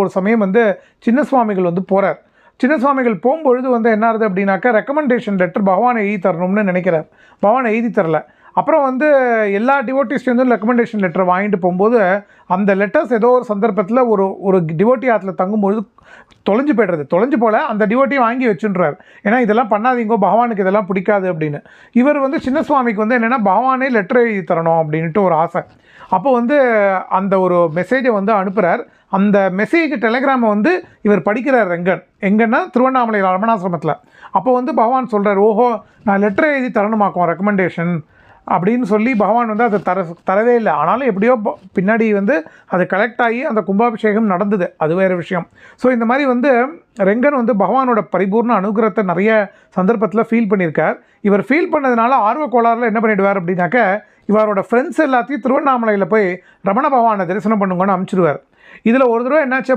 ஒரு சமயம் வந்து சின்ன சுவாமிகள் வந்து போகிறார். சின்ன சுவாமிகள் போகும்பொழுது வந்து என்ன ஆகுது அப்படின்னாக்கா, ரெக்கமெண்டேஷன் லெட்டர் பகவான் எழுதி தரணும்னு நினைக்கிறார். பகவான் எழுதி தரல. அப்புறம் வந்து எல்லா டிவோட்டிஸ்லேருந்தும் ரெக்கமெண்டேஷன் லெட்டர் வாங்கிட்டு போகும்போது அந்த லெட்டர்ஸ் ஏதோ ஒரு சந்தர்ப்பத்தில் ஒரு டிவோட்டி ஆற்றுல தங்கும்பொழுது தொலைஞ்சு போய்டுறது. தொலைஞ்சு போல அந்த டிவோட்டியை வாங்கி வச்சுன்றார். ஏன்னா இதெல்லாம் பண்ணாதீங்கோ, பகவானுக்கு இதெல்லாம் பிடிக்காது அப்படின்னு. இவர் வந்து சின்ன சுவாமிக்கு வந்து என்னென்னா பகவானே லெட்டர் எழுதி தரணும் அப்படின்ட்டு ஒரு ஆசை. அப்போ வந்து அந்த ஒரு மெசேஜை வந்து அனுப்புகிறார். அந்த மெசேஜ் டெலிகிராமை வந்து இவர் படிக்கிறார். எங்கன்னா திருவண்ணாமலை ரமணாசிரமத்தில். அப்போ வந்து பகவான் சொல்கிறார், ஓஹோ நான் லெட்டர் எழுதி தரணுமாக்கும் ரெக்கமெண்டேஷன் அப்படின்னு சொல்லி பகவான் வந்து அதை தரவே இல்லை. ஆனாலும் எப்படியோ பின்னாடி வந்து அது கலெக்ட் ஆகி அந்த கும்பாபிஷேகம் நடந்தது. அது வேறு விஷயம். ஸோ இந்த மாதிரி வந்து ரெங்கன் வந்து பகவானோட பரிபூர்ண அனுகிரகத்தை நிறைய சந்தர்ப்பத்தில் ஃபீல் பண்ணியிருக்கார். இவர் ஃபீல் பண்ணதுனால ஆர்வ கோளாறில் என்ன பண்ணிவிடுவார் அப்படின்னாக்க, இவரோட ஃப்ரெண்ட்ஸ் எல்லாத்தையும் திருவண்ணாமலையில் போய் ரமண பகவானை தரிசனம் பண்ணுங்கன்னு அனுப்பிச்சிடுவார். இதில் ஒரு தடவை என்னாச்சு அப்படி